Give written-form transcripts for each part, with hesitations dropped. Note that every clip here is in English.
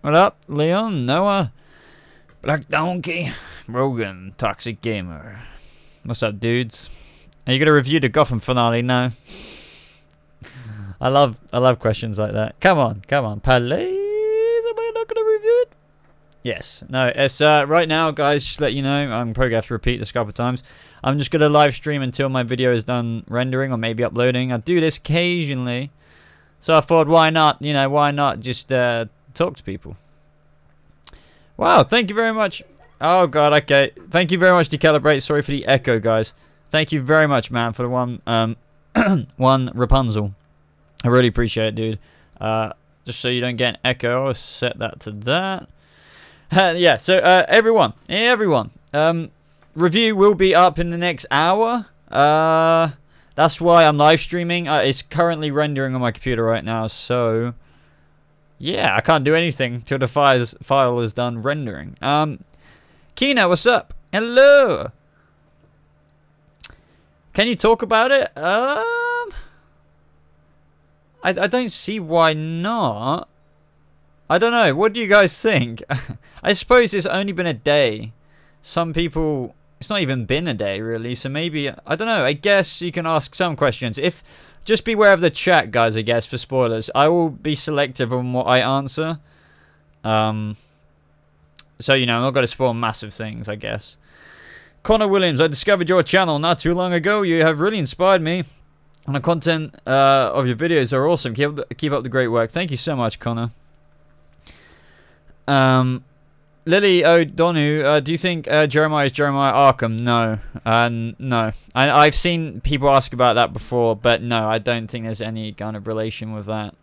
What up, Leon, Noah, Black Donkey, Rogan, Toxic Gamer? What's up, dudes? Are you gonna review the Gotham finale now? I love questions like that. Come on, please. Am I not gonna review it? Yes. No. It's right now, guys. Just to let you know, I'm probably gonna have to repeat this a couple of times. I'm just gonna live stream until my video is done rendering or maybe uploading. I do this occasionally, so I thought, why not? You know, why not just talk to people? Wow. Thank you very much. Oh God. Okay. Thank you very much, Decalibrate. Sorry for the echo, guys. Thank you very much, man, for the one Rapunzel. I really appreciate it, dude. Just so you don't get an echo, I'll set that to that. Yeah, so everyone, review will be up in the next hour. That's why I'm live streaming. It's currently rendering on my computer right now, so yeah, I can't do anything till the file is done rendering. Kina, what's up? Hello. Can you talk about it? I don't see why not. I don't know. What do you guys think? I suppose it's only been a day. Some people, it's not even been a day really. So maybe, I don't know. I guess you can ask some questions. Just beware of the chat, guys, I guess, for spoilers. I will be selective on what I answer. So, you know, I'm not going to spoil massive things, I guess. Connor Williams, I discovered your channel not too long ago. You have really inspired me. And the content of your videos are awesome. Keep up the great work. Thank you so much, Connor. Lily O'Donu, do you think Jeremiah is Jeremiah Arkham? No. No. I've seen people ask about that before, but no, I don't think there's any kind of relation with that.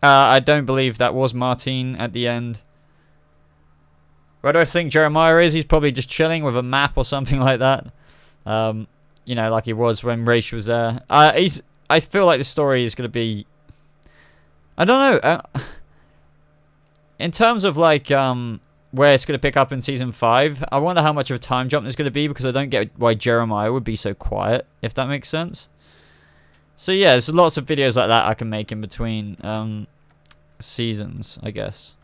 I don't believe that was Martine at the end. Where do I think Jeremiah is? He's probably just chilling with a map or something like that. You know, like he was when Raish was there. I feel like the story is going to be... I don't know. In terms of, like, where it's going to pick up in Season 5, I wonder how much of a time jump there's going to be, because I don't get why Jeremiah would be so quiet, if that makes sense. So, yeah, there's lots of videos like that I can make in between seasons, I guess.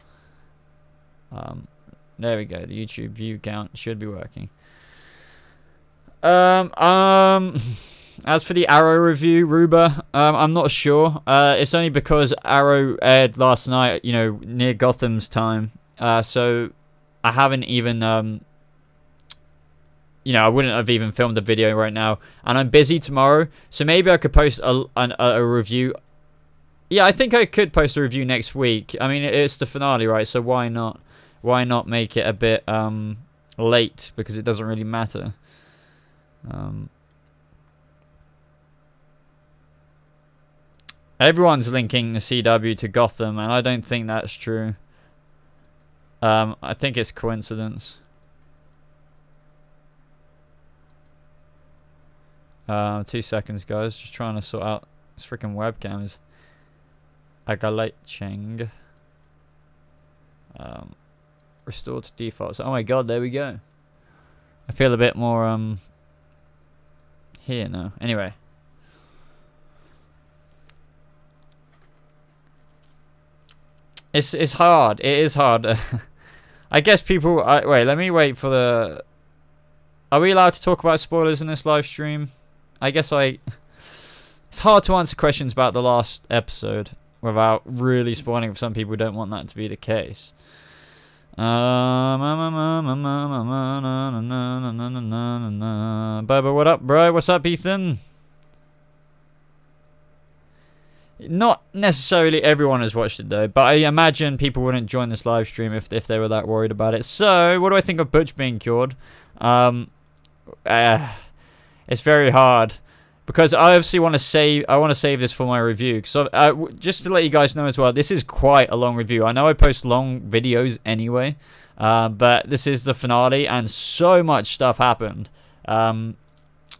There we go. The YouTube view count should be working. As for the Arrow review, Ruba, I'm not sure. It's only because Arrow aired last night, you know, near Gotham's time. So I haven't even, you know, I wouldn't have even filmed a video right now. And I'm busy tomorrow, so maybe I could post a review. Yeah, I think I could post a review next week. I mean, it's the finale, right? So why not? Why not make it a bit late? Because it doesn't really matter. Everyone's linking the CW to Gotham, and I don't think that's true. I think it's coincidence. 2 seconds, guys. Just trying to sort out this freaking webcam. Agalicheng. Restore to defaults. Oh my god, there we go. I feel a bit more here now. Anyway. It's hard. It is hard. I guess people... wait, let me wait for the... Are we allowed to talk about spoilers in this live stream? I guess it's hard to answer questions about the last episode without really spoiling if some people don't want that to be the case. Boba, what up, bro? What's up, Ethan? Not necessarily everyone has watched it though, but I imagine people wouldn't join this live stream if they were that worried about it. So, what do I think of Butch being cured? It's very hard because I obviously want to save. I want to save this for my review. So, just to let you guys know as well, this is quite a long review. I know I post long videos anyway, but this is the finale, and so much stuff happened.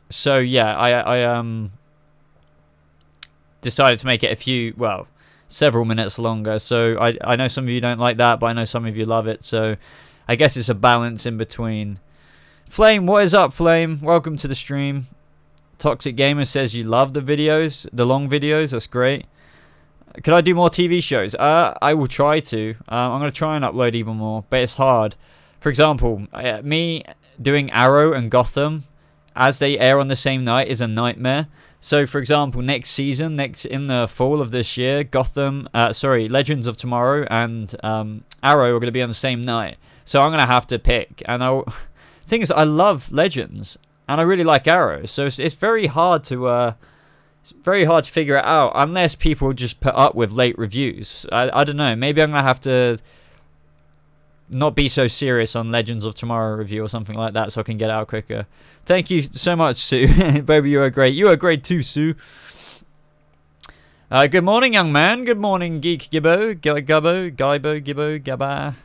So yeah, I decided to make it several minutes longer. So I know some of you don't like that, but I know some of you love it. So I guess it's a balance in between. Flame, what is up, Flame? Welcome to the stream. Toxic Gamer says you love the videos, the long videos. That's great. Could I do more TV shows? I will try to. I'm going to try and upload even more, but it's hard. For example, me doing Arrow and Gotham as they air on the same night is a nightmare. So, for example, next season, in the fall of this year, Legends of Tomorrow and Arrow are going to be on the same night. So I'm going to have to pick. And thing is, I love Legends and I really like Arrow. So it's very hard to figure it out unless people just put up with late reviews. I don't know. Maybe I'm going to have to not be so serious on Legends of Tomorrow review or something like that so I can get out quicker. Thank you so much, Sue. Baby, you are great. You are great too, Sue. Good morning, young man. Good morning, Geek Gibbo. Gibbo, Gabba.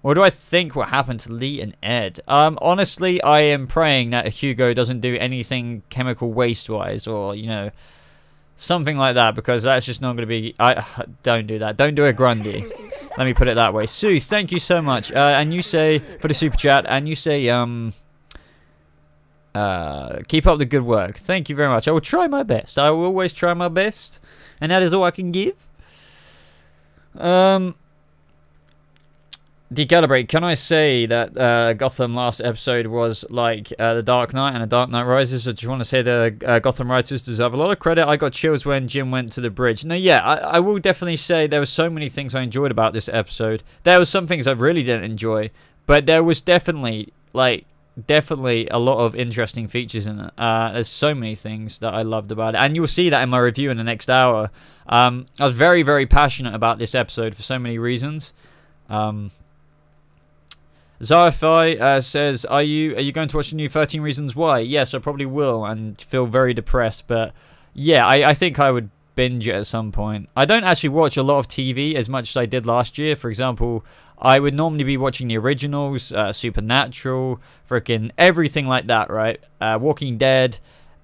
What do I think will happen to Lee and Ed? Honestly, I am praying that Hugo doesn't do anything chemical waste-wise or, you know, something like that, because that's just not going to be... don't do that. Don't do a Grundy. Let me put it that way. Sue, thank you so much. And you say, for the super chat, and you say, keep up the good work. Thank you very much. I will try my best. I will always try my best. And that is all I can give. Decalibrate, can I say that Gotham last episode was like The Dark Knight and The Dark Knight Rises? I just want to say the Gotham writers deserve a lot of credit. I got chills when Jim went to the bridge. No, yeah, I will definitely say there were so many things I enjoyed about this episode. There were some things I really didn't enjoy, but there was definitely a lot of interesting features in it. There's so many things that I loved about it, and you'll see that in my review in the next hour. I was very, very passionate about this episode for so many reasons. Zarify says, are you going to watch the new 13 Reasons Why? Yes, I probably will, and feel very depressed, but yeah, I think I would binge it at some point. I don't actually watch a lot of TV as much as I did last year. For example, I would normally be watching the originals, Supernatural, freaking everything like that, right? Walking Dead,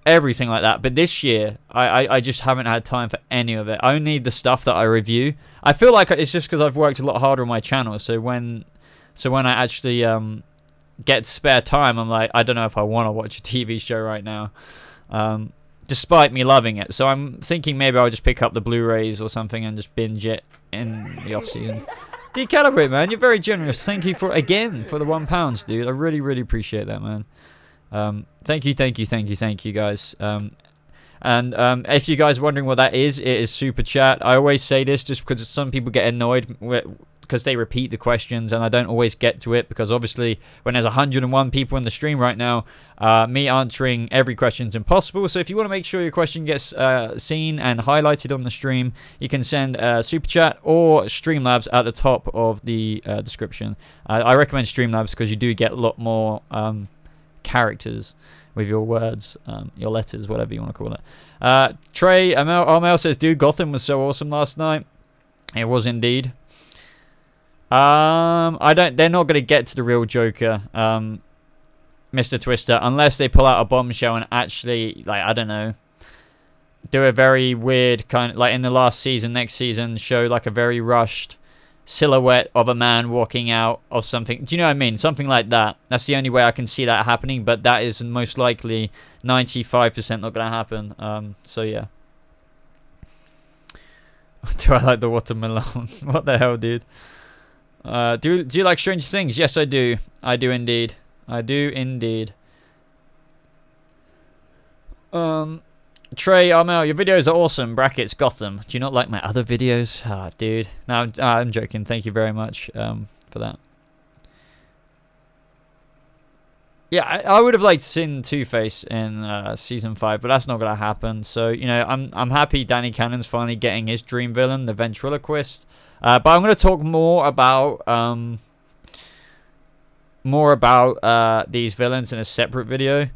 everything like that. But this year, I just haven't had time for any of it. Only the stuff that I review. I feel like it's just because I've worked a lot harder on my channel, so when I actually get spare time, I'm like, I don't know if I want to watch a TV show right now, despite me loving it. So I'm thinking maybe I'll just pick up the Blu-rays or something and just binge it in the off-season. Decalibrate, man, you're very generous. Thank you for the £1, dude. I really, really appreciate that, man. Thank you, guys. And if you guys are wondering what that is, it is Super Chat. I always say this just because some people get annoyed because they repeat the questions and I don't always get to it, because obviously when there's 101 people in the stream right now, me answering every question is impossible. So if you want to make sure your question gets seen and highlighted on the stream, you can send Super Chat or Streamlabs at the top of the description. I recommend Streamlabs because you do get a lot more characters with your words, your letters, whatever you want to call it. Trey Armel says, dude, Gotham was so awesome last night. It was indeed. They're not going to get to the real Joker, Mr. Twister, unless they pull out a bombshell and actually, like, I don't know, do a very weird kind of, like in the last season, next season, show like a very rushed silhouette of a man walking out of something. Do you know what I mean? Something like that. That's the only way I can see that happening, but that is most likely 95% not going to happen. So yeah. Do I like the watermelon? What the hell, dude? Do you like Stranger Things? Yes, I do. I do indeed. I do indeed. Trey Armel, your videos are awesome. Brackets Gotham. Do you not like my other videos? Ah, dude. No, I'm joking. Thank you very much for that. Yeah, I would have liked to see Two-Face in season 5, but that's not gonna happen. So you know, I'm happy Danny Cannon's finally getting his dream villain, the ventriloquist. But I'm gonna talk more about these villains in a separate video.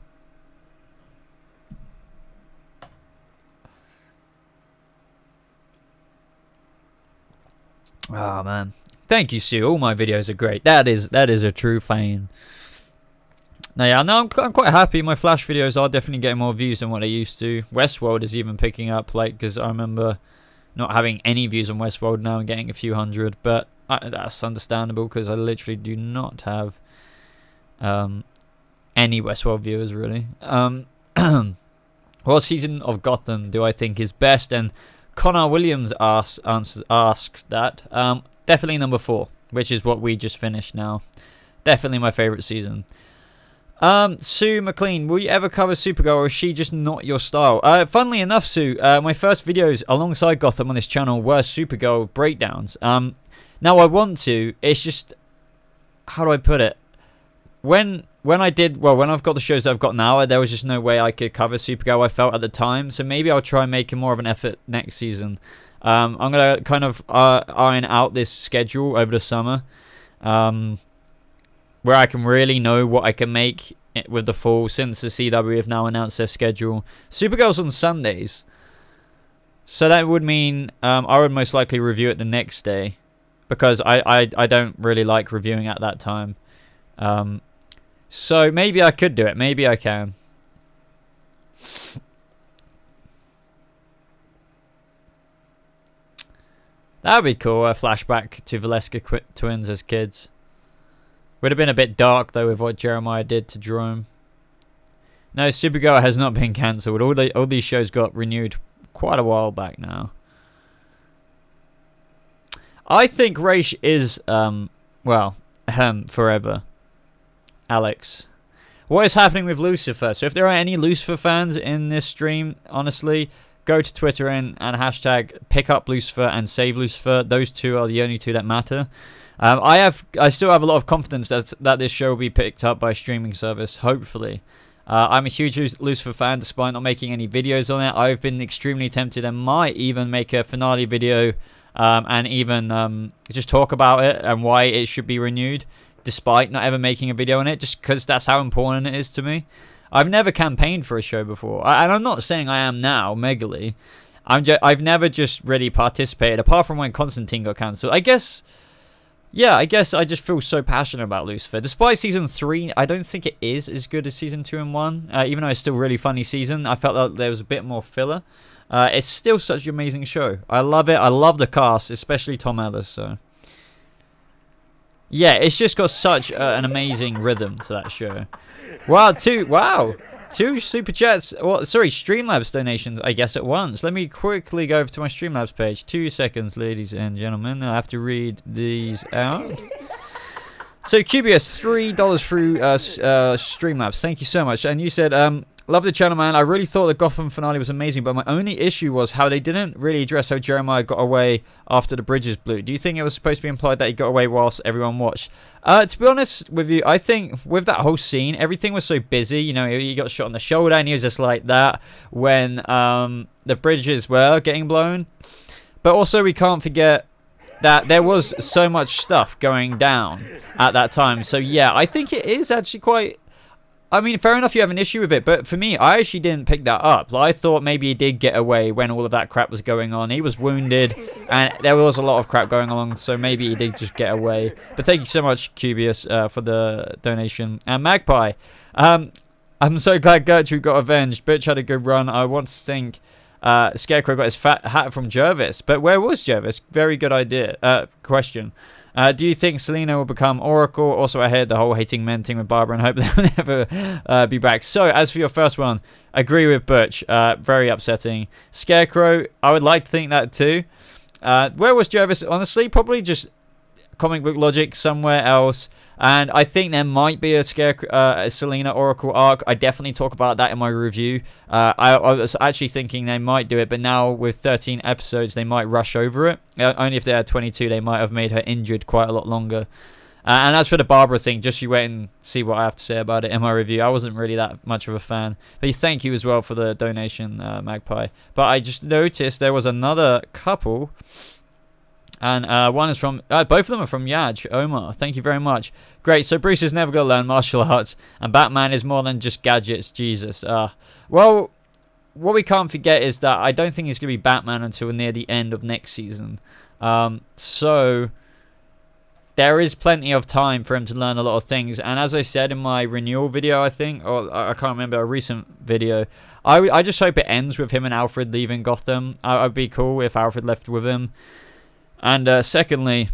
Oh man, thank you, Sue. All my videos are great. That is a true fan. Now, yeah, no, I'm quite happy. My Flash videos are definitely getting more views than what they used to. Westworld is even picking up, like, because I remember not having any views on Westworld now and getting a few hundred. But that's understandable because I literally do not have any Westworld viewers, really. What season of Gotham do I think is best? And Connor Williams asked that. Definitely number 4, which is what we just finished now. Definitely my favorite season. Sue McLean, will you ever cover Supergirl, or is she just not your style? Funnily enough, Sue, my first videos alongside Gotham on this channel were Supergirl breakdowns. Now I want to. It's just, how do I put it? When I've got the shows that I've got now, there was just no way I could cover Supergirl, I felt, at the time. So maybe I'll try making more of an effort next season. I'm going to kind of iron out this schedule over the summer, where I can really know what I can make with the fall, since the CW have now announced their schedule. Supergirl's on Sundays, so that would mean I would most likely review it the next day, because I don't really like reviewing at that time. So maybe I could do it. Maybe I can. That would be cool. A flashback to Valeska twins as kids. Would have been a bit dark though with what Jeremiah did to Jerome. No, Supergirl has not been cancelled. All these shows got renewed quite a while back now. I think Raish is forever. Alex, what is happening with Lucifer? So if there are any Lucifer fans in this stream, honestly, go to Twitter and hashtag pick up Lucifer and save Lucifer. Those two are the only two that matter. I still have a lot of confidence that this show will be picked up by a streaming service, hopefully. I'm a huge Lucifer fan, despite not making any videos on it. I've been extremely tempted and might even make a finale video, and even just talk about it and why it should be renewed, despite not ever making a video on it, just because that's how important it is to me. I've never campaigned for a show before, and I'm not saying I am now, megally. I've never just really participated, apart from when Constantine got cancelled. I guess I just feel so passionate about Lucifer. Despite Season 3, I don't think it is as good as Season 2 and 1. Even though it's still a really funny season, I felt like there was a bit more filler. It's still such an amazing show. I love it. I love the cast, especially Tom Ellis, so... yeah, it's just got such an amazing rhythm to that show. Wow, two super chats. Well, sorry, Streamlabs donations, I guess, at once. Let me quickly go over to my Streamlabs page. 2 seconds, ladies and gentlemen. I have to read these out. So, QBS, $3 through Streamlabs. Thank you so much. And you said, love the channel, man. I really thought the Gotham finale was amazing, but my only issue was how they didn't really address how Jeremiah got away after the bridges blew. Do you think it was supposed to be implied that he got away whilst everyone watched? To be honest with you, I think with that whole scene, everything was so busy. You know, he got shot on the shoulder and he was just like that when the bridges were getting blown. But also, we can't forget that there was so much stuff going down at that time. So yeah, I think it is actually quite... I mean, fair enough you have an issue with it, but for me, I actually didn't pick that up. Like, I thought maybe he did get away when all of that crap was going on. He was wounded, and there was a lot of crap going along, so maybe he did just get away. But thank you so much, Cubius, for the donation. And Magpie, I'm so glad Gertrude got avenged. Bitch had a good run. I want to think Scarecrow got his fat hat from Jervis. But where was Jervis? Very good idea. Question. Do you think Selena will become Oracle? Also, I heard the whole hating men thing with Barbara and hope they'll never be back. So, as for your first one, agree with Butch. Very upsetting. Scarecrow, I would like to think that too. Where was Jervis? Honestly, probably just comic book logic somewhere else. And I think there might be a Selena Oracle arc. I definitely talk about that in my review. I was actually thinking they might do it, but now with 13 episodes, they might rush over it. Only if they had 22, they might have made her injured quite a lot longer. And as for the Barbara thing, just you wait and see what I have to say about it in my review. I wasn't really that much of a fan. But thank you as well for the donation, Magpie. But I just noticed there was another couple... And one is from... both of them are from Yaj, Omar. Thank you very much. Great, so Bruce is never going to learn martial arts. And Batman is more than just gadgets. Jesus. Well, what we can't forget is that I don't think he's going to be Batman until near the end of next season. So... there is plenty of time for him to learn a lot of things. And as I said in my renewal video, I think... or I can't remember, a recent video. I just hope it ends with him and Alfred leaving Gotham. I'd be cool if Alfred left with him. And secondly,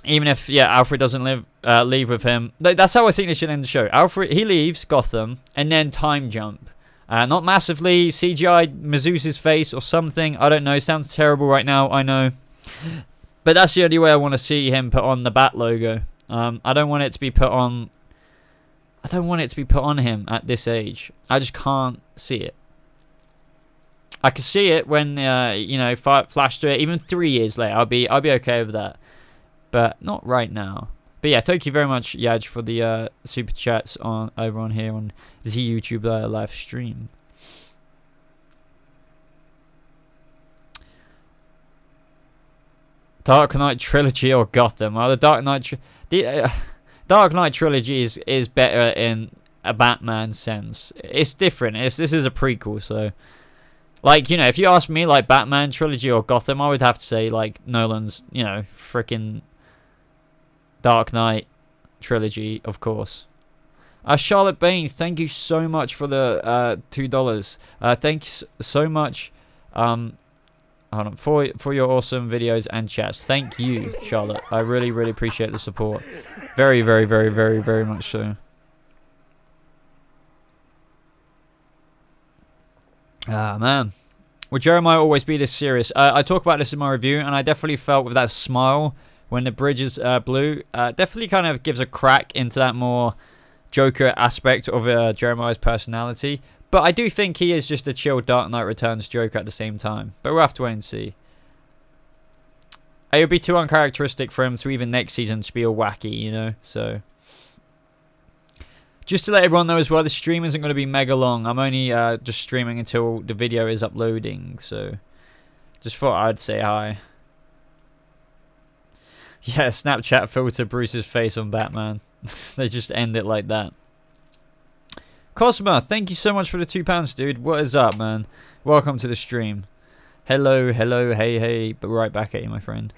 even if Alfred doesn't leave with him. That's how I think they should end the show. Alfred, he leaves Gotham, and then time jump. Not massively CGI Mazuz's face or something. I don't know. Sounds terrible right now. I know. But that's the only way I want to see him put on the Bat logo. I don't want it to be put on. I don't want it to be put on him at this age. I just can't see it. I can see it when you know, Flash do it. Even 3 years later, I'll be okay with that. But not right now. But yeah, thank you very much, Yaj, for the super chats over on here on the YouTube live stream. Dark Knight trilogy or Gotham? Well, the Dark Knight Dark Knight trilogy is better in a Batman sense. It's different. This is a prequel, so like, you know, if you ask me like Batman trilogy or Gotham, I would have to say like Nolan's, you know, freaking Dark Knight trilogy, of course. Charlotte Bain, thank you so much for the $2. Thanks so much hold on, for your awesome videos and chats. Thank you, Charlotte. I really, really appreciate the support. Very, very, very, very, very much so. Ah, man. Would Jeremiah always be this serious? I talk about this in my review, and I definitely felt with that smile when the bridge is blue, definitely kind of gives a crack into that more Joker aspect of Jeremiah's personality. But I do think he is just a chill Dark Knight Returns Joker at the same time. But we'll have to wait and see. It would be too uncharacteristic for him to even next season to be all wacky, you know? So just to let everyone know as well, the stream isn't going to be mega long. I'm only just streaming until the video is uploading. So just thought I'd say hi. Yeah, Snapchat filter Bruce's face on Batman. They just end it like that. Cosma, thank you so much for the £2, dude. What is up, man? Welcome to the stream. Hello, hello, hey, hey. But right back at you, my friend.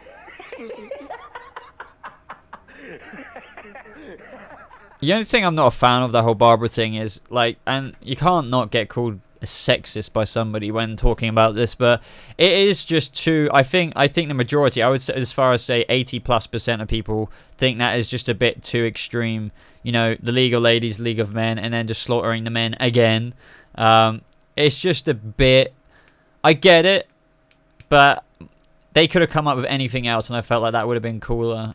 The only thing I'm not a fan of the whole Barbara thing is, like, and you can't not get called a sexist by somebody when talking about this, but it is just too, I think the majority, I would say, as far as say 80+% of people think that is just a bit too extreme. You know, the League of Ladies, League of Men, and then just slaughtering the men again. It's just a bit, I get it, but they could have come up with anything else, and I felt like that would have been cooler.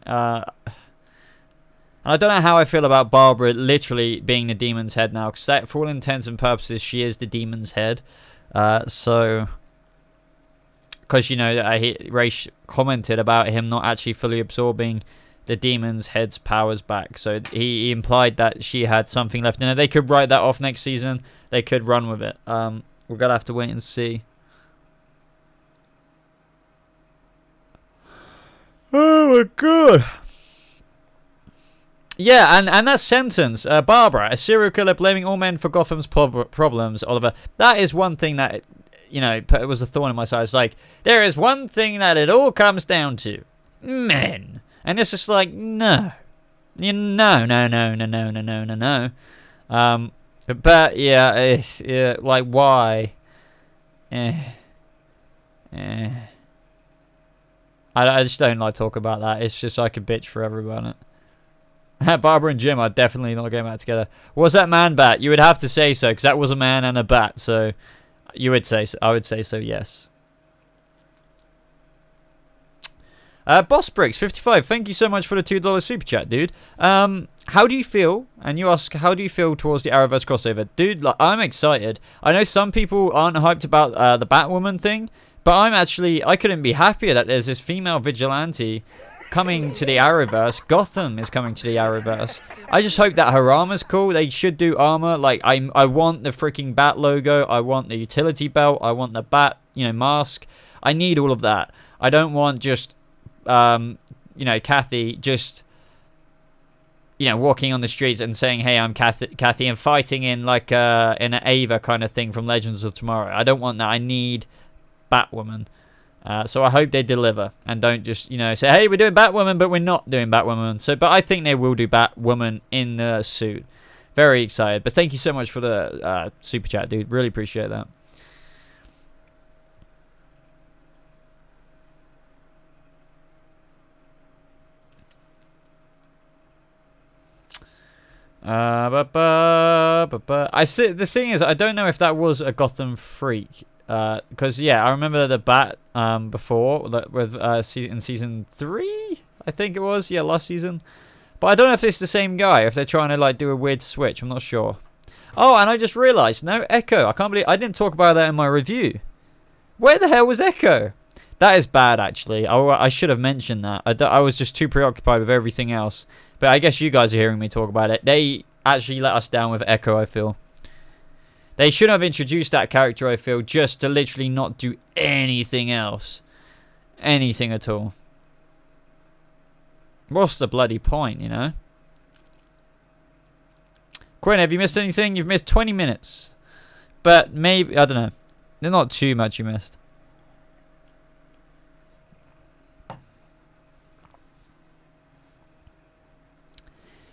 I don't know how I feel about Barbara literally being the demon's head now, because for all intents and purposes, she is the demon's head. So, because, you know, Ray commented about him not actually fully absorbing the demon's head's powers back. So he implied that she had something left in her. They could write that off next season. They could run with it. We're going to have to wait and see. Oh my god. Yeah, and that sentence, Barbara, a serial killer blaming all men for Gotham's problems, Oliver, that is one thing that, you know, it was a thorn in my side. It's like, there is one thing that it all comes down to. Men. And it's just like, no. No, no, no, no, no, no, no, no, no. But, yeah, it's, like, why? I just don't like talk about that. It's just I could bitch forever about it. Barbara and Jim are definitely not getting back together. Was that man bat? You would have to say so, because that was a man and a bat. So you would say so. I would say so, yes. Boss Bricks 55. Thank you so much for the $2 super chat, dude. How do you feel? And you ask, how do you feel towards the Arrowverse crossover, dude? Like, I'm excited. I know some people aren't hyped about the Batwoman thing, but I'm actually, I couldn't be happier that there's this female vigilante coming to the Arrowverse. Gotham is coming to the Arrowverse. I just hope that her armor's cool. They should do armor. Like, I want the freaking Bat logo. I want the utility belt. I want the Bat, you know, mask. I need all of that. I don't want just, you know, Kathy just, you know, walking on the streets and saying, hey, I'm Kathy, and fighting in like in an Ava kind of thing from Legends of Tomorrow. I don't want that. I need Batwoman. So I hope they deliver and don't just, you know, say, hey, we're doing Batwoman, but we're not doing Batwoman. So, but I think they will do Batwoman in the suit. Very excited. But thank you so much for the super chat, dude. Really appreciate that. I see. The thing is, I don't know if that was a Gotham freak. Because yeah, I remember the bat before with in season 3, I think it was. Yeah, last season. But I don't know if it's the same guy. If they're trying to like do a weird switch, I'm not sure. Oh, and I just realised, no Echo. I can't believe I didn't talk about that in my review. Where the hell was Echo? That is bad, actually. I should have mentioned that. I was just too preoccupied with everything else. But I guess you guys are hearing me talk about it. They actually let us down with Echo, I feel. They should have introduced that character, I feel, just to literally not do anything else. Anything at all. What's the bloody point, you know? Quinn, have you missed anything? You've missed 20 minutes. But maybe, I don't know. There's not too much you missed.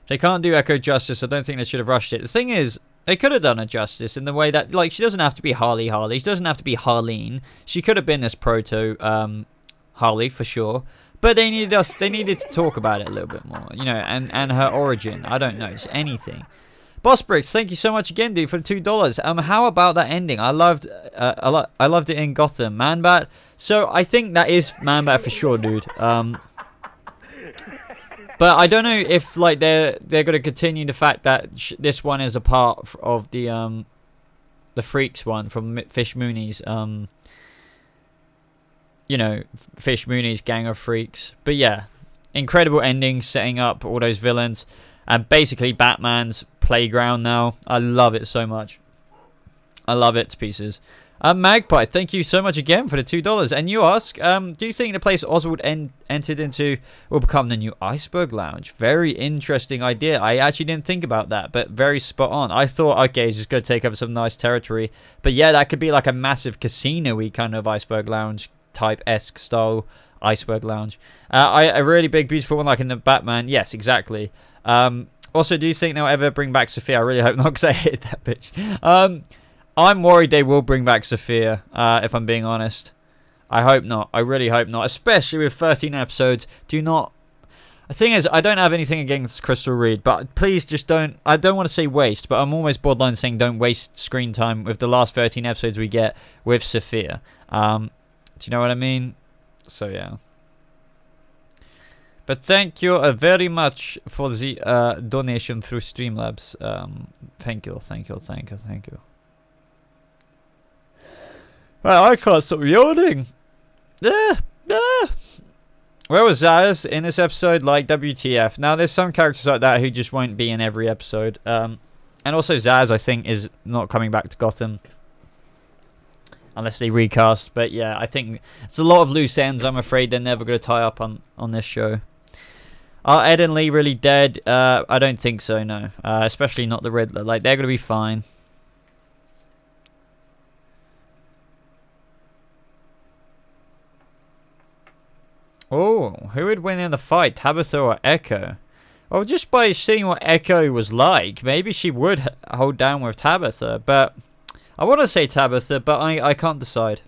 If they can't do Echo justice, I don't think they should have rushed it. The thing is, they could have done her justice in the way that, like, she doesn't have to be Harley. She doesn't have to be Harleen. She could have been this proto Harley for sure. But they needed to talk about it a little bit more, you know, and her origin. I don't know, it's anything. Boss Bricks, thank you so much again, dude, for the $2. How about that ending? I loved it in Gotham. Man-Bat. So I think that is Man-Bat for sure, dude. But I don't know if like they're gonna continue the fact that this one is a part of the Freaks one from Fish Mooney's you know, Fish Mooney's gang of freaks. But yeah, incredible ending, setting up all those villains, and basically Batman's playground now. I love it so much. I love it to pieces. Magpie, thank you so much again for the $2. And you ask, do you think the place Oswald entered into will become the new Iceberg Lounge? Very interesting idea. I actually didn't think about that, but very spot on. I thought, okay, he's just going to take over some nice territory. But yeah, that could be like a massive casino-y kind of Iceberg Lounge type-esque style Iceberg Lounge. A really big, beautiful one like in the Batman. Yes, exactly. Also, do you think they'll ever bring back Sophia? I really hope not, because I hate that bitch. I'm worried they will bring back Sophia, if I'm being honest. I hope not. I really hope not. Especially with 13 episodes. Do not... The thing is, I don't have anything against Crystal Reed, but please just don't... I don't want to say waste, but I'm almost borderline saying don't waste screen time with the last 13 episodes we get with Sophia. Do you know what I mean? So, yeah. But thank you very much for the donation through Streamlabs. Thank you, thank you, thank you, thank you. Well, I can't stop yawning. Where was Zaz in this episode? Like, WTF. Now, there's some characters like that who just won't be in every episode. And also Zaz, I think, is not coming back to Gotham. Unless they recast. But yeah, I think it's a lot of loose ends. I'm afraid they're never going to tie up on this show. Are Ed and Lee really dead? I don't think so, no. Especially not the Riddler. Like, they're going to be fine. Oh, who would win in the fight, Tabitha or Echo? Well, just by seeing what Echo was like, maybe she would hold down with Tabitha. But I want to say Tabitha, but I can't decide.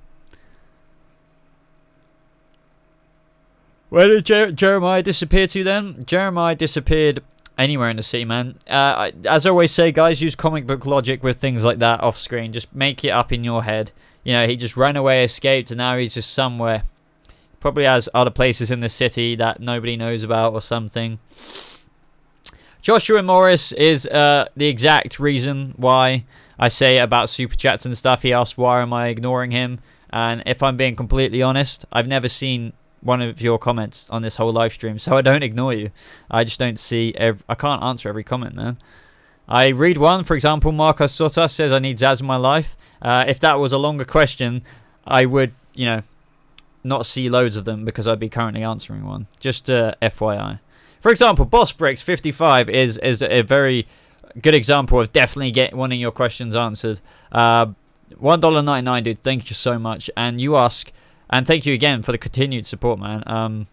Where did Jeremiah disappear to then? Jeremiah disappeared anywhere in the city, man. As I always say, guys, use comic book logic with things like that off screen. Just make it up in your head. You know, he just ran away, escaped, and now he's just somewhere. Probably has other places in the city that nobody knows about or something. Joshua Morris is the exact reason why I say about Super Chats and stuff. He asked, why am I ignoring him? And if I'm being completely honest, I've never seen one of your comments on this whole live stream, so I don't ignore you. I just don't see... I can't answer every comment, man. I read one, for example, Marcos Sotas says, I need Zaz in my life. If that was a longer question, I would, you know, not see loads of them because I'd be currently answering one. Just FYI. For example, Boss Bricks 55 is a very good example of definitely get one of your questions answered. $1.99, dude. Thank you so much. And you ask, and thank you again for the continued support, man.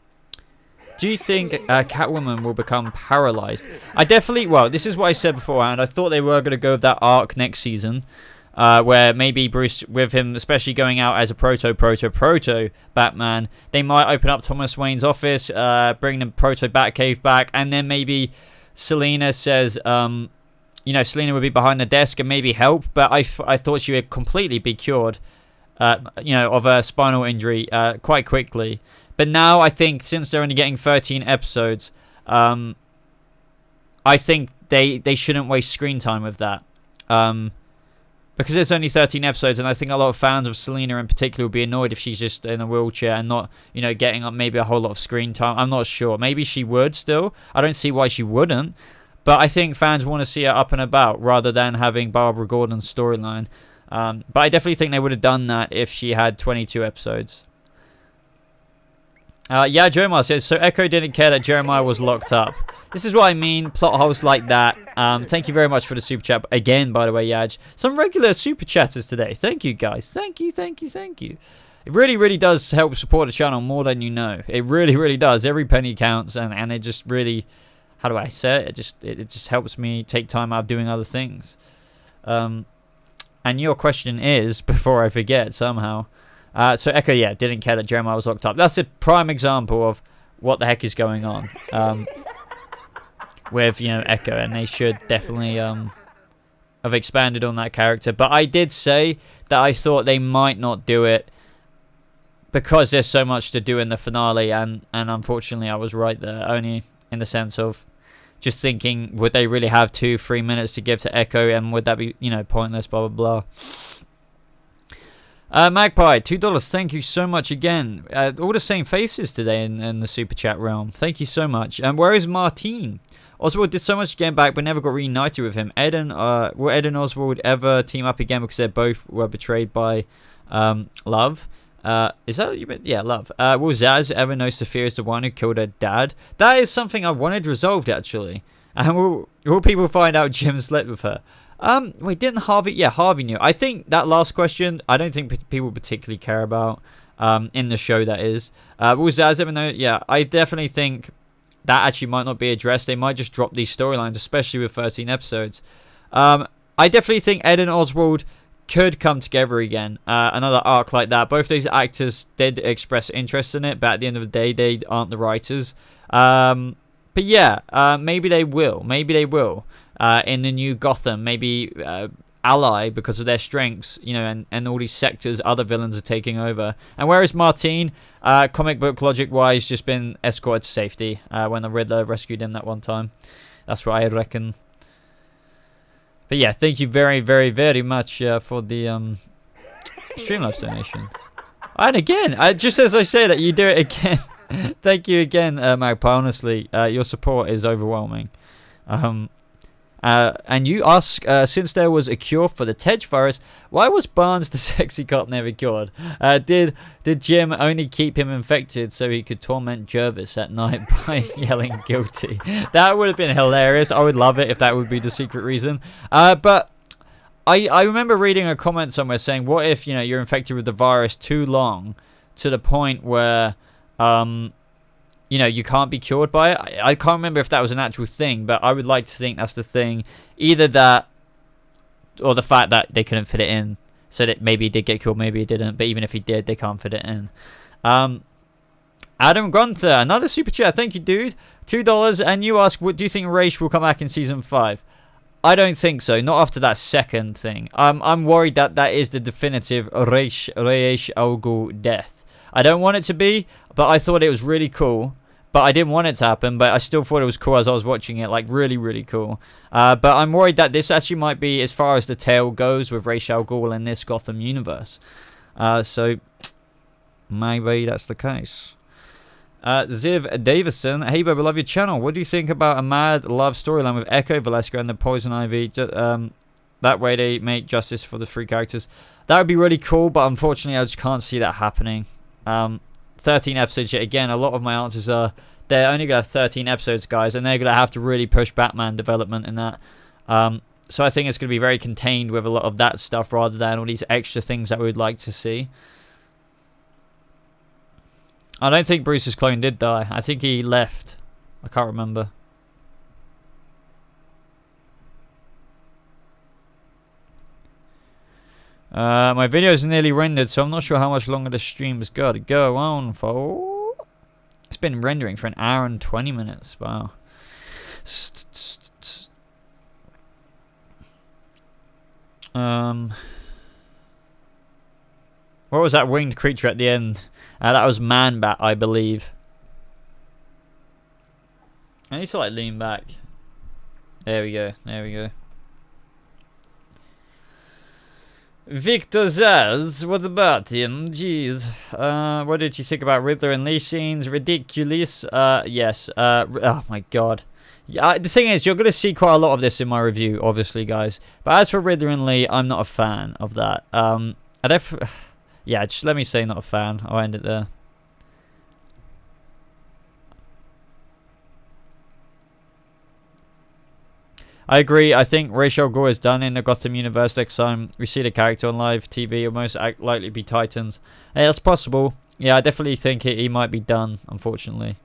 Do you think Catwoman will become paralyzed? I definitely, well, this is what I said beforehand. I thought they were going to go with that arc next season. Where maybe Bruce, with him especially going out as a proto Batman, they might open up Thomas Wayne's office, bring the proto Batcave back, and then maybe Selena says, you know, Selena would be behind the desk and maybe help, but I thought she would completely be cured, you know, of a spinal injury quite quickly. But now I think since they're only getting 13 episodes, I think they shouldn't waste screen time with that. Because it's only 13 episodes, and I think a lot of fans of Selena in particular will be annoyed if she's just in a wheelchair and not, you know, getting up maybe a whole lot of screen time. I'm not sure. Maybe she would still. I don't see why she wouldn't. But I think fans want to see her up and about rather than having Barbara Gordon's storyline. But I definitely think they would have done that if she had 22 episodes. Yeah, Jeremiah says, so Echo didn't care that Jeremiah was locked up. This is what I mean, plot holes like that. Thank you very much for the super chat. Again, by the way, Yaj. Some regular super chatters today. Thank you, guys. Thank you, thank you, thank you. It really, really does help support the channel more than you know. It really, really does. Every penny counts, and it just really... How do I say it? It just helps me take time out of doing other things. And your question is, before I forget somehow... so Echo, yeah, didn't care that Jeremiah was locked up. That's a prime example of what the heck is going on with, you know, Echo, and they should definitely have expanded on that character. But I did say that I thought they might not do it because there's so much to do in the finale, and unfortunately I was right there, only in the sense of just thinking, would they really have 2-3 minutes to give to Echo, and would that be, you know, pointless, blah, blah, blah. Magpie, $2. Thank you so much again. All the same faces today in the super chat realm. Thank you so much. And where is Martine? Oswald did so much to get back, but never got reunited with him. Will Ed and Oswald ever team up again because they both were betrayed by Love? Is that what you meant? Yeah, Love. Will Zaz ever know Sophia is the one who killed her dad? That is something I wanted resolved, actually. And will people find out Jim slept with her? Wait, didn't Harvey? Yeah, Harvey knew. I think that last question, I don't think people particularly care about, in the show, that is. Will Zaz ever know? Yeah, I definitely think that actually might not be addressed. They might just drop these storylines, especially with 13 episodes. I definitely think Ed and Oswald could come together again. Another arc like that. Both these actors did express interest in it, but at the end of the day, they aren't the writers. But yeah, maybe they will. Maybe they will. In the new Gotham, maybe ally because of their strengths, you know, and all these sectors other villains are taking over. And whereas Martine, comic book logic-wise, just been escorted to safety when the Riddler rescued him that one time. That's what I reckon. But yeah, thank you very, very, very much for the Streamlabs donation. And again, just as I say that, you do it again. Thank you again, Magpie. Honestly, your support is overwhelming. And you ask, since there was a cure for the Tej virus, why was Barnes the sexy cop never cured? Did Jim only keep him infected so he could torment Jervis at night by yelling guilty? That would have been hilarious. I would love it if that would be the secret reason. But I remember reading a comment somewhere saying, what if, you know, you're infected with the virus too long to the point where you know, you can't be cured by it. I can't remember if that was an actual thing, but I would like to think that's the thing. Either that, or the fact that they couldn't fit it in, so that maybe he did get cured, maybe he didn't. But even if he did, they can't fit it in. Adam Gunther, another super chat. Thank you, dude. $2. And you ask, what do you think Raish will come back in season 5? I don't think so. Not after that second thing. I'm worried that that is the definitive Raish Al Ghul death. I don't want it to be, but I thought it was really cool. But I didn't want it to happen, but I still thought it was cool as I was watching it, like really, really cool. But I'm worried that this actually might be as far as the tale goes with Ra's al Ghul in this Gotham universe. So maybe that's the case. Ziv Davison, hey Boba, love your channel. What do you think about a mad love storyline with Echo, Velasco, and the Poison Ivy? That way they make justice for the 3 characters. That would be really cool, but unfortunately I just can't see that happening. 13 episodes yet again. A lot of my answers are they're only gonna have 13 episodes, guys, and they're gonna have to really push Batman development in that. So I think it's gonna be very contained with a lot of that stuff rather than all these extra things that we would like to see. I don't think Bruce's clone did die. I think he left. I can't remember. My video is nearly rendered, so I'm not sure how much longer the stream has got to go on for. It's been rendering for 1 hour and 20 minutes. Wow. What was that winged creature at the end? That was Man-Bat, I believe. I need to like lean back. There we go. There we go. Victor Zaz, what about him? Jeez. What did you think about Riddler and Lee scenes? Ridiculous. Yes. Oh my god. Yeah, the thing is, you're going to see quite a lot of this in my review, obviously, guys. But as for Riddler and Lee, I'm not a fan of that. Yeah, just let me say not a fan. I'll end it there. I agree. I think Ra's al Ghul is done in the Gotham universe. Next time we see the character on live TV, it'll most likely be Titans. Hey, that's possible. Yeah, I definitely think he might be done, unfortunately.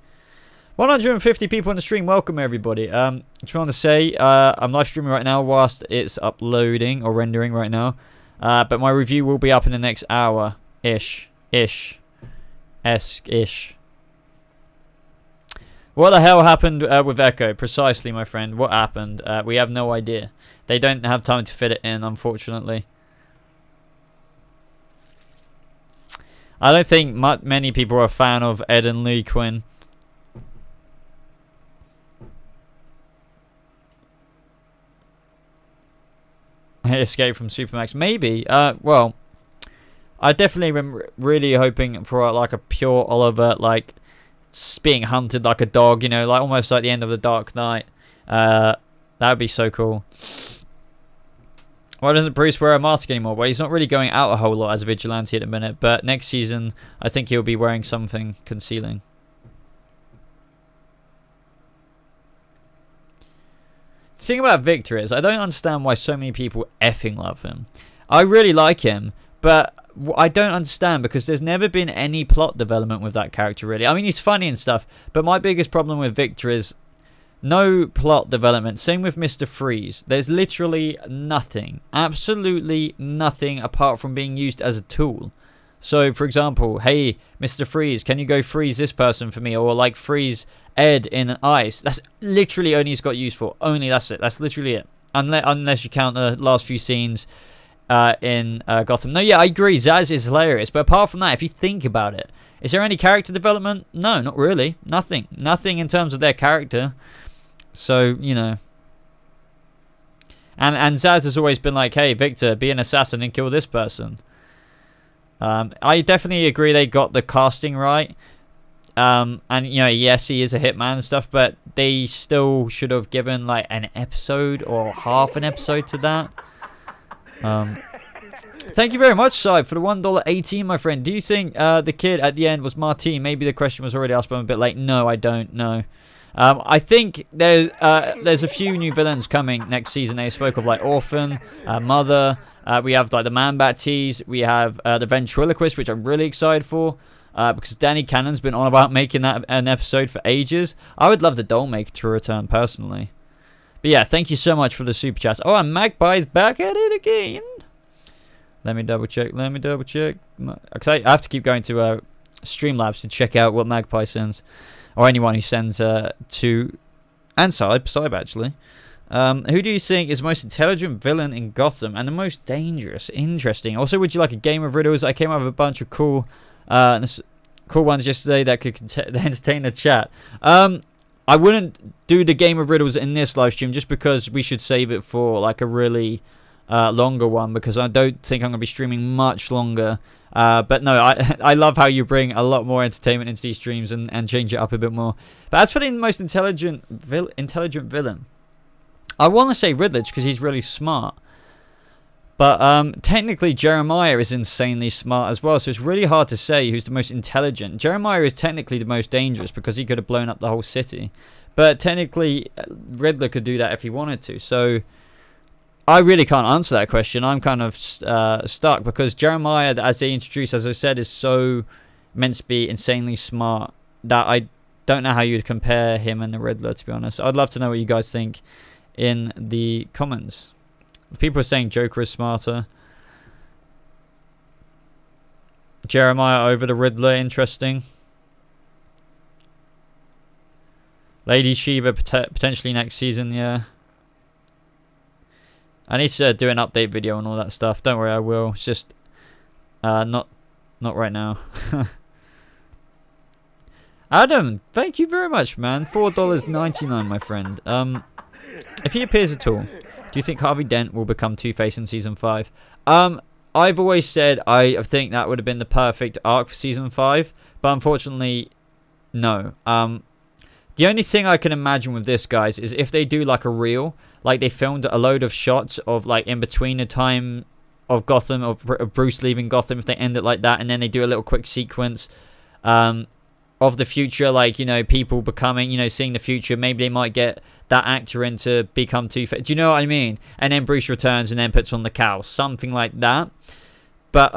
150 people in the stream. Welcome, everybody. Just want to say, I'm live streaming right now whilst it's uploading or rendering right now. But my review will be up in the next hour-ish. Ish. What the hell happened with Echo? Precisely, my friend. What happened? We have no idea. They don't have time to fit it in, unfortunately. I don't think many people are a fan of Ed and Lee Quinn. Escape from Supermax. Maybe. Well, I definitely am really hoping for like a pure Oliver, like being hunted like a dog, you know, like almost like the end of the Dark Knight. That would be so cool. Why doesn't Bruce wear a mask anymore? Well, he's not really going out a whole lot as a vigilante at the minute, but next season I think he'll be wearing something concealing. The thing about Victor is I don't understand why so many people effing love him. I really like him, but I don't understand because there's never been any plot development with that character, really. I mean, he's funny and stuff, but my biggest problem with Victor is no plot development. Same with Mr. Freeze. There's literally nothing, absolutely nothing apart from being used as a tool. So, for example, hey, Mr. Freeze, can you go freeze this person for me? Or like freeze Ed in ice. That's literally only he's got used for. Only that's it. That's literally it. Unless you count the last few scenes in Gotham. No, yeah, I agree. Zaz is hilarious. But apart from that, if you think about it, is there any character development? No, not really. Nothing. Nothing in terms of their character. So, you know. And Zaz has always been like, hey, Victor, be an assassin and kill this person. I definitely agree they got the casting right. And, you know, yes, he is a hitman and stuff, but they still should have given, like, an episode or half an episode to that. Thank you very much, Saib, for the $1.18, my friend. Do you think the kid at the end was Martine? Maybe the question was already asked, but I'm a bit late. No, I don't know. I think there's a few new villains coming next season. They spoke of, like, Orphan, Mother. We have, like, the Man-Bat tease. We have the Ventriloquist, which I'm really excited for. Because Danny Cannon's been on about making that an episode for ages. I would love the Dollmaker to return, personally. But yeah, thank you so much for the super chat. Oh, and Magpie's back at it again. Let me double check. Let me double check. Because I have to keep going to Streamlabs to check out what Magpie sends. Or anyone who sends to... And Saib actually. Who do you think is the most intelligent villain in Gotham and the most dangerous? Interesting. Also, would you like a game of riddles? I came up with a bunch of cool ones yesterday that could entertain the chat. I wouldn't do the game of riddles in this live stream just because we should save it for like a really longer one, because I don't think I'm going to be streaming much longer. But no, I love how you bring a lot more entertainment into these streams and change it up a bit more. But as for the most intelligent villain, I want to say Riddler because he's really smart. But technically Jeremiah is insanely smart as well, so it's really hard to say who's the most intelligent. Jeremiah is technically the most dangerous because he could have blown up the whole city. But technically Riddler could do that if he wanted to. So I really can't answer that question. I'm kind of stuck because Jeremiah, as they introduced, as I said, is so meant to be insanely smart that I don't know how you'd compare him and the Riddler, to be honest. I'd love to know what you guys think in the comments. People are saying Joker is smarter. Jeremiah over the Riddler, interesting. Lady Shiva potentially next season, yeah. I need to do an update video and all that stuff. Don't worry, I will. It's just not right now. Adam, thank you very much, man. $4.99, my friend. If he appears at all, do you think Harvey Dent will become Two-Face in season 5? I've always said I think that would have been the perfect arc for season 5, but unfortunately, no. The only thing I can imagine with this, guys, is if they do like a reel, like they filmed a load of shots of like in between the time of Gotham, of Bruce leaving Gotham, if they end it like that, and then they do a little quick sequence of the future, like, you know, people becoming, you know, seeing the future. Maybe they might get that actor in to become Two-Face. Do you know what I mean? And then Bruce returns and then puts on the cowl, something like that. But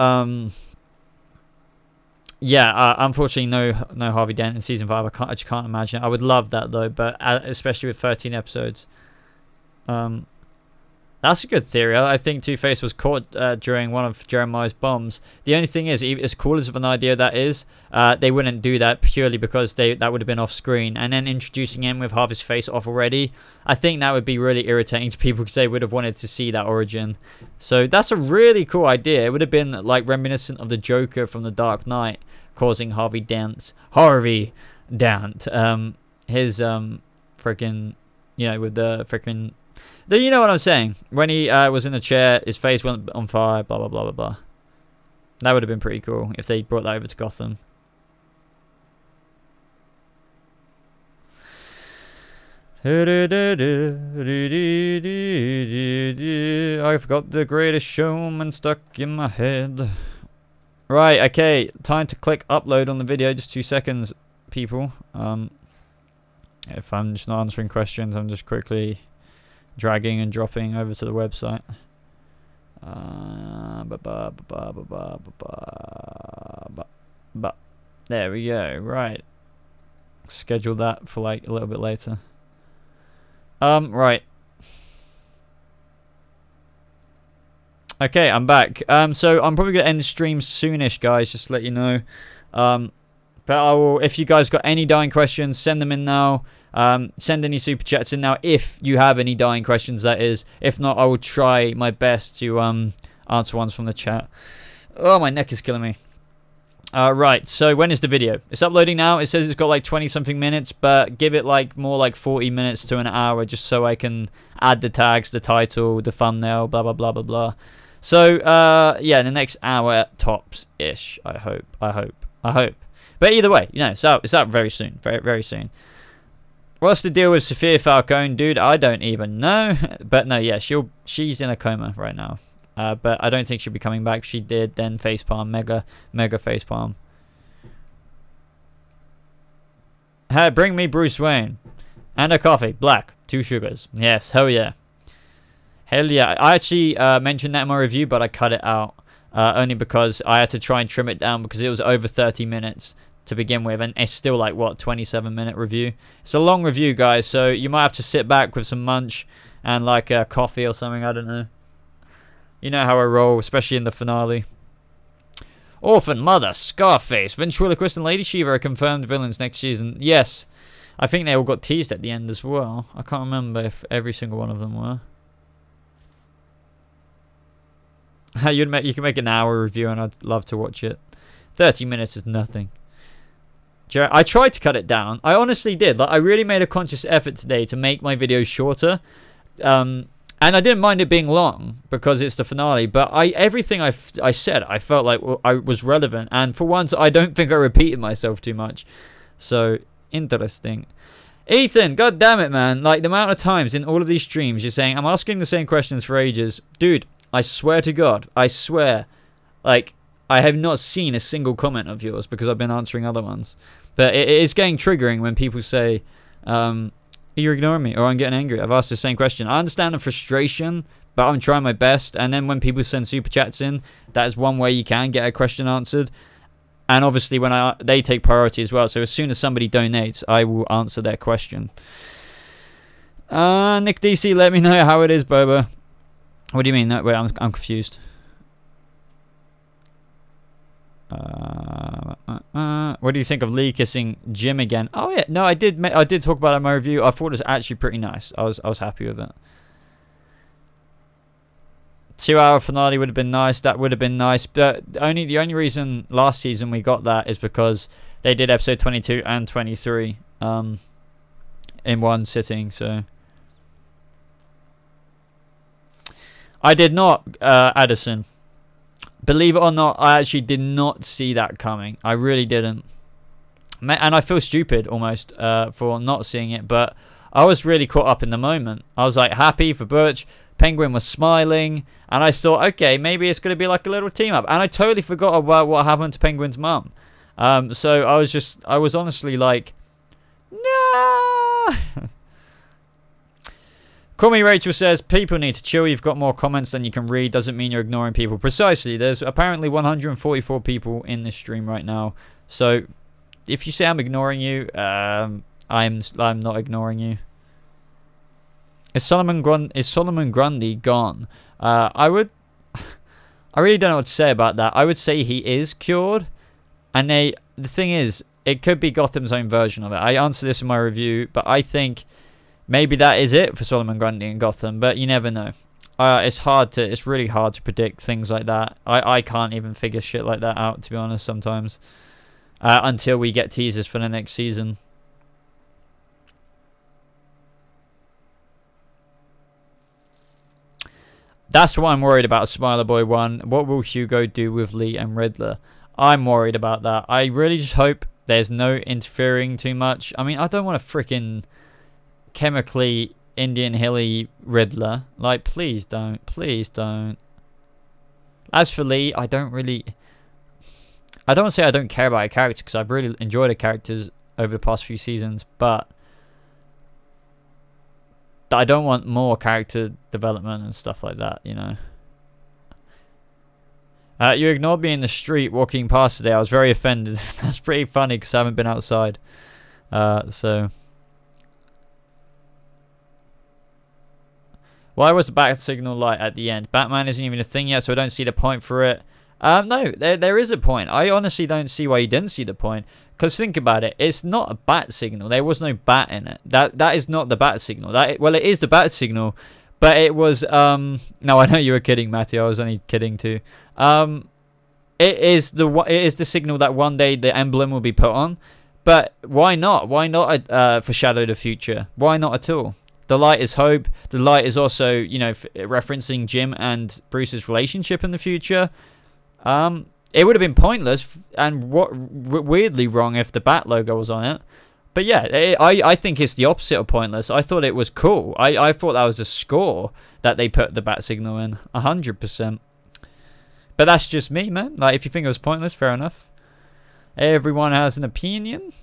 yeah, unfortunately, no Harvey Dent in season 5. I just can't imagine it. I would love that though, but especially with 13 episodes. That's a good theory. I think Two-Face was caught during one of Jeremiah's bombs. The only thing is, as cool as of an idea that is, they wouldn't do that purely because that would have been off screen. And then introducing him with half his face off already, I think that would be really irritating to people because they would have wanted to see that origin. So that's a really cool idea. It would have been like reminiscent of the Joker from The Dark Knight, causing Harvey Dent, his freaking, you know, with the freaking. You know what I'm saying? When he was in a chair, his face went on fire, blah, blah, blah, blah, blah. That would have been pretty cool if they brought that over to Gotham. I forgot The Greatest Showman stuck in my head. Right, okay. Time to click upload on the video. Just 2 seconds, people. If I'm just not answering questions, I'm just quickly dragging and dropping over to the website. There we go. Right. Schedule that for like a little bit later. Right. Okay, I'm back. So I'm probably gonna end the stream soonish, guys, just to let you know. But I will, if you guys got any dying questions, send them in now. Send any super chats in now if you have any dying questions, that is. If not, I will try my best to answer ones from the chat. Oh, my neck is killing me. Right, so when is the video? It's uploading now. It says it's got like 20 something minutes, but give it like more like 40 minutes to an hour just so I can add the tags, the title, the thumbnail, blah blah blah blah blah. So yeah, in the next hour tops ish, I hope. But either way, you know, it's out very soon, very soon. What's the deal with Sophia Falcone, dude? I don't even know. But no, yeah, she's in a coma right now. But I don't think she'll be coming back. She did then facepalm, mega facepalm. Hey, bring me Bruce Wayne and a coffee, black, 2 sugars. Yes, hell yeah, hell yeah. I actually mentioned that in my review, but I cut it out only because I had to try and trim it down because it was over 30 minutes. To begin with, and it's still like what, 27-minute review. It's a long review, guys, so you might have to sit back with some munch and like a coffee or something. I don't know, you know how I roll, especially in the finale. Orphan, Mother, Scarface, Ventriloquist, and Lady Shiva are confirmed villains next season. Yes, I think they all got teased at the end as well. I can't remember if every single one of them were. You can make an hour review and I'd love to watch it. 30 minutes is nothing. I tried to cut it down. I honestly did. Like, I really made a conscious effort today to make my videos shorter. And I didn't mind it being long because it's the finale. But everything I said, I felt like I was relevant. And for once, I don't think I repeated myself too much. So, interesting. Ethan, god damn it, man. Like, the amount of times in all of these streams you're saying, I'm asking the same questions for ages. Dude, I swear to God. I swear. Like, I have not seen a single comment of yours because I've been answering other ones. But it is getting triggering when people say, you're ignoring me or I'm getting angry. I've asked the same question. I understand the frustration, but I'm trying my best. And then when people send super chats in, that is one way you can get a question answered. And obviously when they take priority as well. So as soon as somebody donates, I will answer their question. Nick DC, let me know how it is, Boba. What do you mean? No, wait, I'm confused. What do you think of Lee kissing Jim again? Oh yeah, no, I did talk about it in my review. I thought it was actually pretty nice. I was happy with it. 2-hour finale would have been nice. That would have been nice. But the only reason last season we got that is because they did episode 22 and 23 in one sitting. So I did not, Addison. Believe it or not, I actually did not see that coming. I really didn't. And I feel stupid almost for not seeing it. But I was really caught up in the moment. I was like happy for Butch. Penguin was smiling. And I thought, okay, maybe it's going to be like a little team up. And I totally forgot about what happened to Penguin's mum. So I was honestly like, no. Call Me Rachel says, people need to chill. You've got more comments than you can read. Doesn't mean you're ignoring people. Precisely. There's apparently 144 people in this stream right now. So if you say I'm ignoring you, I'm not ignoring you. Is Solomon Grundy gone? I really don't know what to say about that. I would say he is cured. And the thing is, it could be Gotham's own version of it. I answered this in my review, but I think maybe that is it for Solomon Grundy and Gotham, but you never know. It's really hard to predict things like that. I can't even figure shit like that out, to be honest, sometimes. Until we get teasers for the next season. That's what I'm worried about, Smiler Boy 1. What will Hugo do with Lee and Riddler? I'm worried about that. I really just hope there's no interfering too much. I mean, I don't want a freaking chemically Indian Hilly Riddler. Like, please don't. Please don't. As for Lee, I don't want to say I don't care about a character, because I've really enjoyed the characters over the past few seasons, but I don't want more character development and stuff like that, you know. You ignored me in the street walking past today. I was very offended. That's pretty funny because I haven't been outside. So why was the bat signal light at the end? Batman isn't even a thing yet, so I don't see the point for it. No, there is a point. I honestly don't see why you didn't see the point. Because think about it, it's not a bat signal. There was no bat in it. That is not the bat signal. Well, it is the bat signal, but it was no, I know you were kidding, Matty. I was only kidding too. It is the signal that one day the emblem will be put on. But why not? Why not foreshadow the future? Why not at all? The light is hope. The light is also, you know, referencing Jim and Bruce's relationship in the future. It would have been pointless and weirdly wrong if the bat logo was on it. But yeah, I think it's the opposite of pointless. I thought it was cool. I thought that was a score that they put the bat signal in. 100%. But that's just me, man. Like, if you think it was pointless, fair enough. Everyone has an opinion.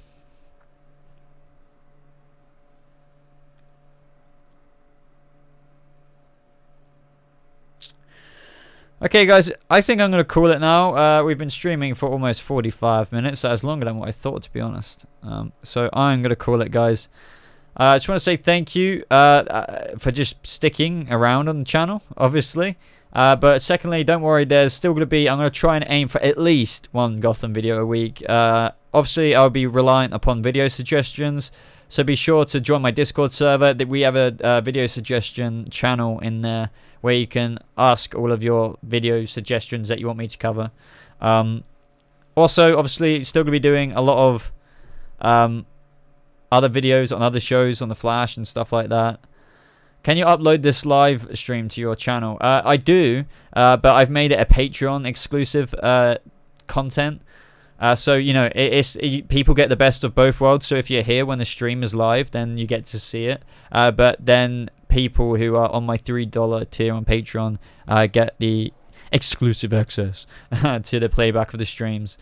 Okay, guys, I think I'm going to call it now. We've been streaming for almost 45 minutes. That's longer than what I thought, to be honest. So I'm going to call it, guys. I just want to say thank you for just sticking around on the channel, obviously. But secondly, don't worry, there's still going to be... I'm going to try and aim for at least one Gotham video a week. Obviously, I'll be reliant upon video suggestions. So be sure to join my Discord server. We have a video suggestion channel in there where you can ask all of your video suggestions that you want me to cover. Also, obviously, still going to be doing a lot of other videos on other shows on The Flash and stuff like that. Can you upload this live stream to your channel? I do, but I've made it a Patreon exclusive content. So, you know, people get the best of both worlds. So if you're here when the stream is live, then you get to see it. But then people who are on my $3 tier on Patreon get the exclusive access to the playback of the streams.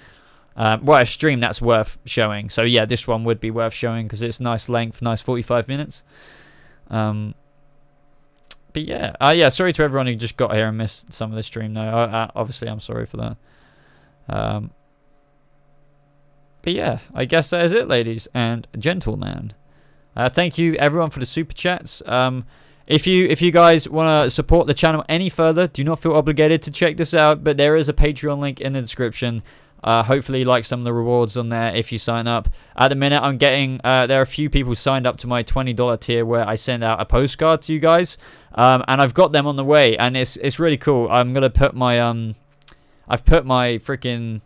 Well, a stream that's worth showing. So, yeah, this one would be worth showing because it's nice length, nice 45 minutes. But, yeah, sorry to everyone who just got here and missed some of the stream, though. Obviously, I'm sorry for that. But yeah, I guess that is it, ladies and gentlemen. Thank you everyone for the super chats. If you guys want to support the channel any further, do not feel obligated to check this out. But there is a Patreon link in the description. Hopefully like some of the rewards on there if you sign up. At the minute, I'm getting there are a few people signed up to my $20 tier where I send out a postcard to you guys, and I've got them on the way, and it's really cool. I'm gonna put my I've put my freaking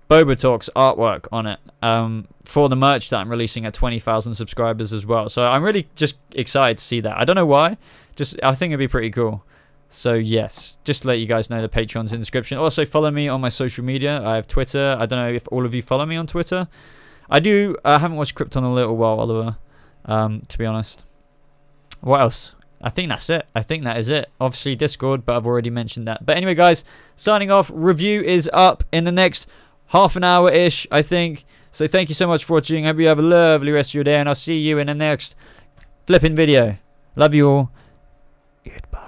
Boba Talks artwork on it for the merch that I'm releasing at 20,000 subscribers as well. So I'm really just excited to see that. I don't know why, just I think it'd be pretty cool. So yes, just to let you guys know, the Patreon's in the description. Also follow me on my social media. I have Twitter. I don't know if all of you follow me on Twitter. I do. I haven't watched Krypton in a little while, Oliver, to be honest. What else? I think that's it. I think that is it. Obviously Discord, but I've already mentioned that. But anyway, guys, signing off. Review is up in the next half an hour-ish, I think. So thank you so much for watching. Hope you have a lovely rest of your day, and I'll see you in the next flipping video. Love you all. Goodbye.